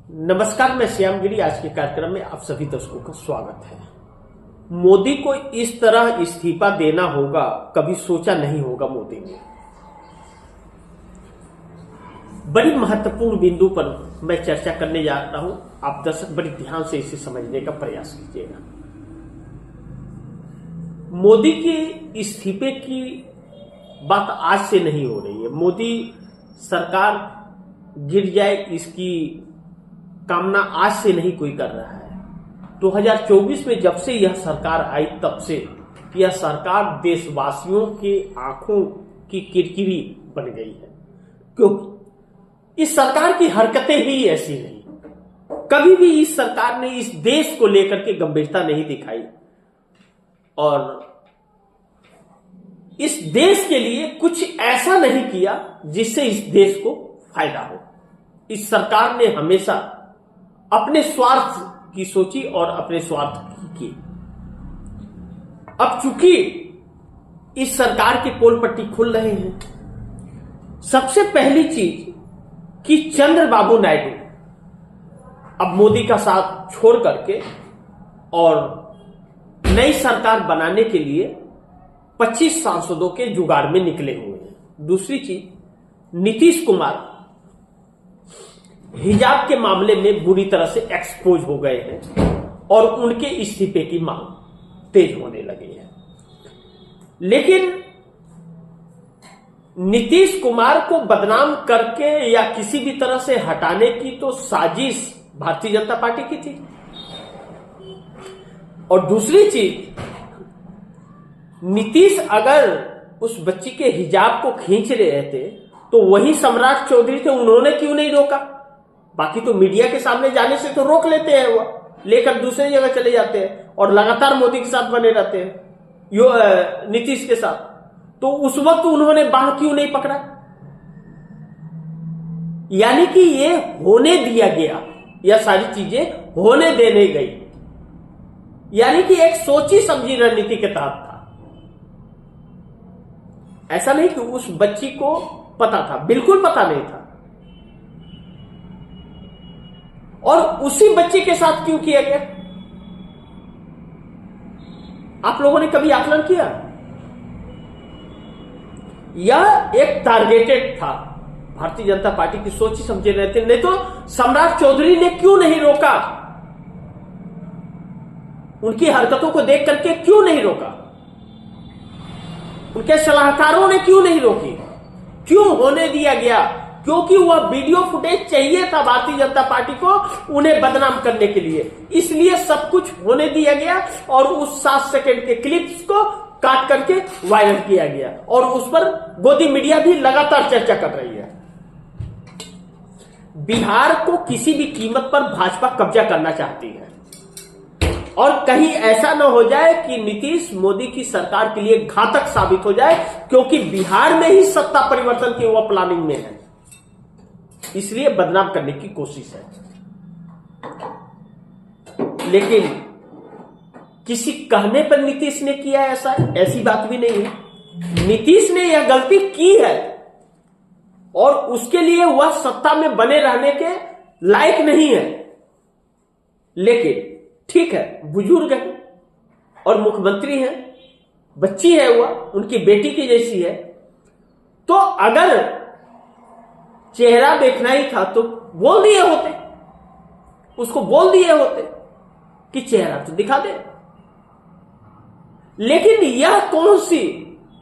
नमस्कार, मैं श्यामगिरी। आज के कार्यक्रम में आप सभी दर्शकों का स्वागत है। मोदी को इस तरह इस्तीफा देना होगा, कभी सोचा नहीं होगा मोदी ने। बड़ी महत्वपूर्ण बिंदु पर मैं चर्चा करने जा रहा हूं। आप दर्शक बड़ी ध्यान से इसे समझने का प्रयास कीजिएगा। मोदी के इस्तीफे की बात आज से नहीं हो रही है। मोदी सरकार गिर जाए इसकी कामना आज से नहीं कोई कर रहा है। 2024 में जब से यह सरकार आई तब से यह सरकार देशवासियों के आंखों की किरकिरी बन गई है, क्योंकि इस सरकार की हरकतें ही ऐसी नहीं। कभी भी इस सरकार ने इस देश को लेकर के गंभीरता नहीं दिखाई और इस देश के लिए कुछ ऐसा नहीं किया जिससे इस देश को फायदा हो। इस सरकार ने हमेशा अपने स्वार्थ की सोची और अपने स्वार्थ की। अब चूंकि इस सरकार के पोल पट्टी खुल रहे हैं, सबसे पहली चीज कि चंद्रबाबू नायडू अब मोदी का साथ छोड़ करके और नई सरकार बनाने के लिए 25 सांसदों के जुगाड़ में निकले हुए हैं। दूसरी चीज, नीतीश कुमार हिजाब के मामले में बुरी तरह से एक्सपोज हो गए हैं और उनके इस्तीफे की मांग तेज होने लगी है। लेकिन नीतीश कुमार को बदनाम करके या किसी भी तरह से हटाने की तो साजिश भारतीय जनता पार्टी की थी। और दूसरी चीज, नीतीश अगर उस बच्ची के हिजाब को खींच रहे थे तो वही सम्राट चौधरी थे, उन्होंने क्यों नहीं रोका? बाकी तो मीडिया के सामने जाने से तो रोक लेते हैं, वो लेकर दूसरी जगह चले जाते हैं और लगातार मोदी के साथ बने रहते हैं, नीतीश के साथ। तो उस वक्त उन्होंने बाण क्यों नहीं पकड़ा? यानी कि ये होने दिया गया, यह सारी चीजें होने देने गई, यानी कि एक सोची समझी रणनीति के तहत था। ऐसा नहीं कि उस बच्ची को पता था, बिल्कुल पता नहीं था। और उसी बच्चे के साथ क्यों किया गया? आप लोगों ने कभी आकलन किया? यह एक टारगेटेड था, भारतीय जनता पार्टी की सोची समझे रहते। नहीं तो सम्राट चौधरी ने क्यों नहीं रोका? उनकी हरकतों को देख करके क्यों नहीं रोका? उनके सलाहकारों ने क्यों नहीं रोकी? क्यों होने दिया गया? क्योंकि वह वीडियो फुटेज चाहिए था भारतीय जनता पार्टी को उन्हें बदनाम करने के लिए, इसलिए सब कुछ होने दिया गया और उस 7 सेकंड के क्लिप्स को काट करके वायरल किया गया और उस पर गोदी मीडिया भी लगातार चर्चा कर रही है। बिहार को किसी भी कीमत पर भाजपा कब्जा करना चाहती है और कहीं ऐसा न हो जाए कि नीतीश मोदी की सरकार के लिए घातक साबित हो जाए, क्योंकि बिहार में ही सत्ता परिवर्तन की वह प्लानिंग में है, इसलिए बदनाम करने की कोशिश है। लेकिन किसी कहने पर नीतीश ने किया ऐसा, ऐसी बात भी नहीं है। नीतीश ने यह गलती की है और उसके लिए वह सत्ता में बने रहने के लायक नहीं है। लेकिन ठीक है, बुजुर्ग है और मुख्यमंत्री है, बच्ची है, वह उनकी बेटी की जैसी है, तो अगर चेहरा देखना ही था तो बोल दिए होते, उसको बोल दिए होते कि चेहरा तो दिखा दे। लेकिन यह कौन सी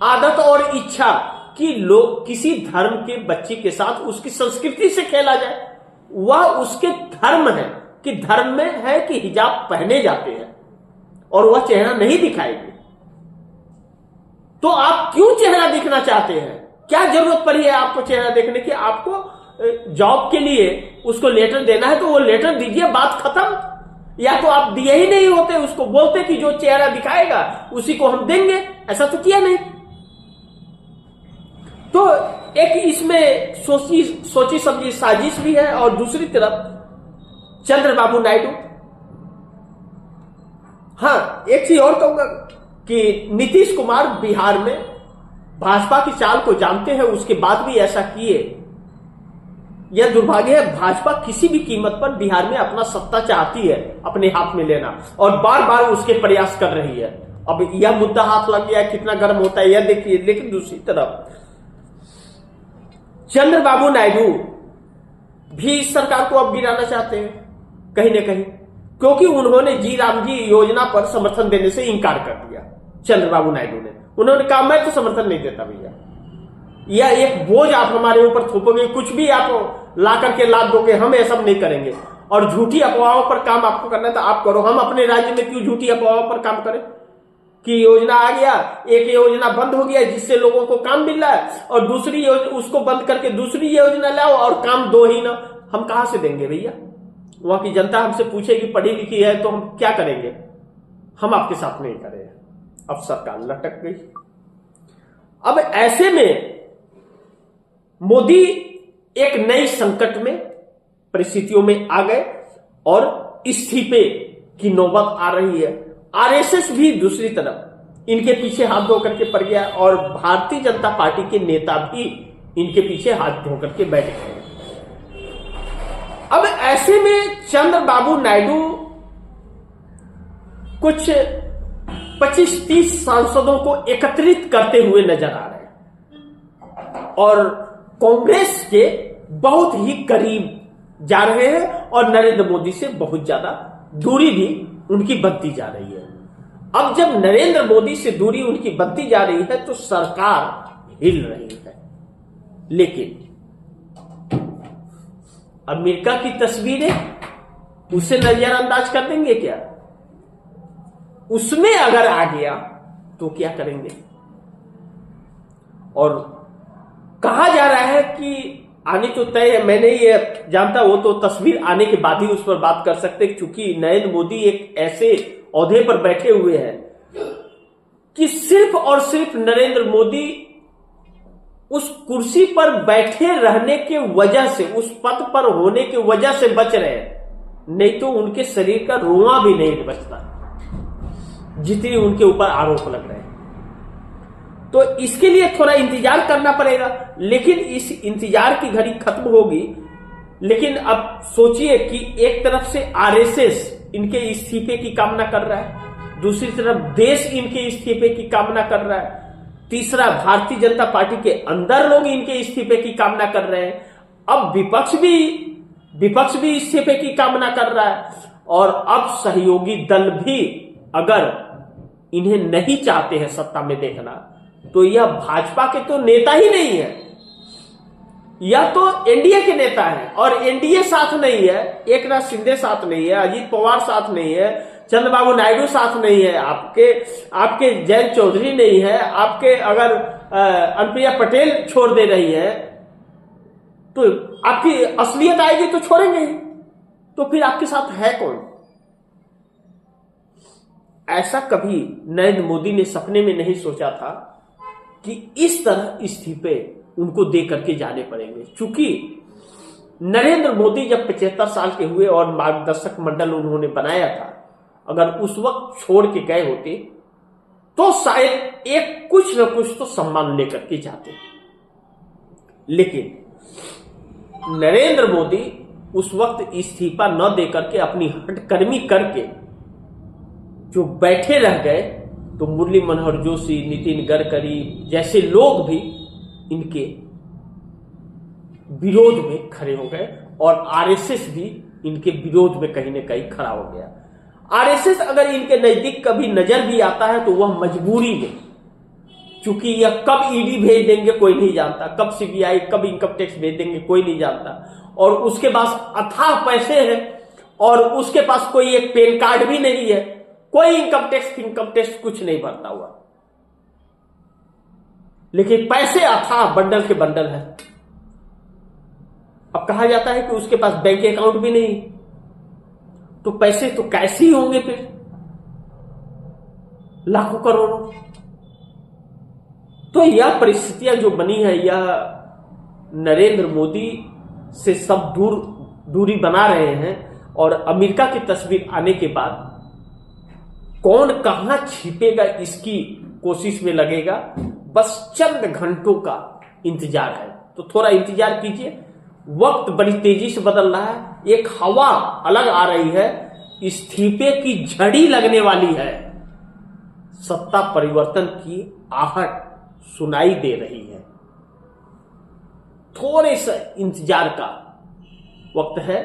आदत और इच्छा कि लोग किसी धर्म के बच्चे के साथ उसकी संस्कृति से खेला जाए? वह उसके धर्म है कि धर्म में है कि हिजाब पहने जाते हैं और वह चेहरा नहीं दिखाएगी। तो आप क्यों चेहरा दिखना चाहते हैं? क्या जरूरत पड़ी है आपको चेहरा देखने की? आपको जॉब के लिए उसको लेटर देना है तो वो लेटर दीजिए, बात खत्म। या तो आप दिए ही नहीं होते, उसको बोलते कि जो चेहरा दिखाएगा उसी को हम देंगे। ऐसा तो किया नहीं। तो एक इसमें सोची समझी साजिश भी है और दूसरी तरफ चंद्रबाबू नायडू। हाँ, एक चीज और कहूंगा कि नीतीश कुमार बिहार में भाजपा की चाल को जानते हैं, उसके बाद भी ऐसा किए यह दुर्भाग्य है, भाजपा किसी भी कीमत पर बिहार में अपना सत्ता चाहती है अपने हाथ में लेना और बार बार उसके प्रयास कर रही है। अब यह मुद्दा हाथ लग गया, कितना गर्म होता है यह देखिए। लेकिन दूसरी तरफ चंद्रबाबू नायडू भी इस सरकार को अब गिराना चाहते हैं कहीं ना कहीं, क्योंकि उन्होंने जी राम जी योजना पर समर्थन देने से इंकार कर दिया। चंद्रबाबू नायडू ने उन्होंने कहा मैं तो समर्थन नहीं देता भैया, यह एक बोझ आप हमारे ऊपर थोपोगे, कुछ भी आप ला करके लाद दोगे, हम ऐसा नहीं करेंगे। और झूठी अफवाहों पर काम आपको करना है तो आप करो, हम अपने राज्य में क्यों झूठी अफवाहों पर काम करें कि योजना आ गया, एक योजना बंद हो गया जिससे लोगों को काम मिल रहा है और दूसरी उसको बंद करके दूसरी योजना लाओ और काम दो ही ना, हम कहां से देंगे भैया? वहां की जनता हमसे पूछेगी पढ़ी लिखी है तो हम क्या करेंगे? हम आपके साथ नहीं करें। अब सरकार लटक गई। अब ऐसे में मोदी एक नई संकट में परिस्थितियों में आ गए और इस्तीफे की नौबत आ रही है। आरएसएस भी दूसरी तरफ इनके पीछे हाथ धो करके पड़ गया और भारतीय जनता पार्टी के नेता भी इनके पीछे हाथ धो करके बैठ गए। अब ऐसे में चंद्रबाबू नायडू कुछ 25-30 सांसदों को एकत्रित करते हुए नजर आ रहे हैं और कांग्रेस के बहुत ही करीब जा रहे हैं और नरेंद्र मोदी से बहुत ज्यादा दूरी भी उनकी बनती जा रही है। अब जब नरेंद्र मोदी से दूरी उनकी बनती जा रही है तो सरकार हिल रही है। लेकिन अमेरिका की तस्वीरें उसे नजरअंदाज कर देंगे क्या? उसमें अगर आ गया तो क्या करेंगे? और कहा जा रहा है कि आने तो तय है, मैं नहीं ये जानता, वो तो तस्वीर आने के बाद ही उस पर बात कर सकते, क्योंकि नरेंद्र मोदी एक ऐसे ओहदे पर बैठे हुए हैं कि सिर्फ और सिर्फ नरेंद्र मोदी उस कुर्सी पर बैठे रहने के वजह से, उस पद पर होने की वजह से बच रहे हैं, नहीं तो उनके शरीर का रोआ भी नहीं बचता जितनी उनके ऊपर आरोप लग रहे हैं। तो इसके लिए थोड़ा इंतजार करना पड़ेगा, लेकिन इस इंतजार की घड़ी खत्म होगी। लेकिन अब सोचिए कि एक तरफ से आरएसएस इनके इस्तीफे की कामना कर रहा है, दूसरी तरफ देश इनके इस्तीफे की कामना कर रहा है, तीसरा भारतीय जनता पार्टी के अंदर लोग इनके इस्तीफे की कामना कर रहे हैं, अब विपक्ष भी इस्तीफे की कामना कर रहा है और अब सहयोगी दल भी अगर इन्हें नहीं चाहते हैं सत्ता में देखना तो यह भाजपा के तो नेता ही नहीं है, यह तो एनडीए के नेता है और एनडीए साथ नहीं है, एकनाथ शिंदे साथ नहीं है, अजीत पवार साथ नहीं है, चंद्रबाबू नायडू साथ नहीं है, आपके जयंत चौधरी नहीं है, आपके अगर अनुप्रिया पटेल छोड़ दे रही है तो आपकी असलियत आएगी तो छोड़ेंगे, तो फिर आपके साथ है कौन? ऐसा कभी नरेंद्र मोदी ने सपने में नहीं सोचा था कि इस तरह इस्तीफे उनको दे करके जाने पड़ेंगे। क्योंकि नरेंद्र मोदी जब 75 साल के हुए और मार्गदर्शक मंडल उन्होंने बनाया था, अगर उस वक्त छोड़ के गए होते तो शायद एक कुछ न कुछ तो सम्मान लेकर के जाते। लेकिन नरेंद्र मोदी उस वक्त इस्तीफा न देकर के अपनी हटकर्मी करके जो बैठे रह गए तो मुरली मनोहर जोशी, नितिन गडकरी जैसे लोग भी इनके विरोध में खड़े हो गए और आरएसएस भी इनके विरोध में कहीं ना कहीं खड़ा हो गया। आरएसएस अगर इनके नजदीक कभी नजर भी आता है तो वह मजबूरी में, क्योंकि यह कब ईडी भेज देंगे कोई नहीं जानता, कब सीबीआई, कब इनकम टैक्स भेज देंगे कोई नहीं जानता, और उसके पास अथाह पैसे हैं और उसके पास कोई एक पैन कार्ड भी नहीं है, कोई इनकम टैक्स कुछ नहीं भरता हुआ, लेकिन पैसे अथाह बंडल के बंडल है। अब कहा जाता है कि उसके पास बैंक अकाउंट भी नहीं, तो पैसे तो कैसे ही होंगे फिर, लाखों करोड़ों। तो यह परिस्थितियां जो बनी है, यह नरेंद्र मोदी से सब दूरी बना रहे हैं और अमेरिका की तस्वीर आने के बाद कौन कहां छिपेगा इसकी कोशिश में लगेगा। बस चंद घंटों का इंतजार है, तो थोड़ा इंतजार कीजिए, वक्त बड़ी तेजी से बदल रहा है, एक हवा अलग आ रही है, इस्तीफे की झड़ी लगने वाली है, सत्ता परिवर्तन की आहट सुनाई दे रही है। थोड़े से इंतजार का वक्त है।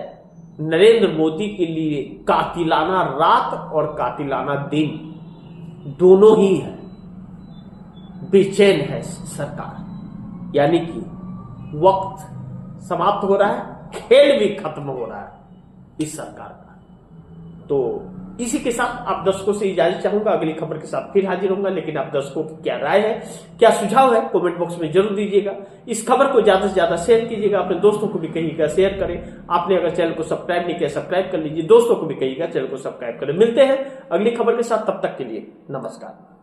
नरेंद्र मोदी के लिए कातिलाना रात और कातिलाना दिन दोनों ही है। बेचैन है सरकार, यानी कि वक्त समाप्त हो रहा है, खेल भी खत्म हो रहा है इस सरकार का। तो इसी के साथ आप दर्शकों से इजाजत चाहूंगा, अगली खबर के साथ फिर हाजिर होऊंगा। लेकिन आप दर्शकों की क्या राय है, क्या सुझाव है, कमेंट बॉक्स में जरूर दीजिएगा। इस खबर को ज्यादा से ज्यादा शेयर कीजिएगा, अपने दोस्तों को भी कहिएगा शेयर करें। आपने अगर चैनल को सब्सक्राइब नहीं किया, सब्सक्राइब कर लीजिए, दोस्तों को भी कहिएगा चैनल को सब्सक्राइब करें। मिलते हैं अगली खबर के साथ, तब तक के लिए नमस्कार।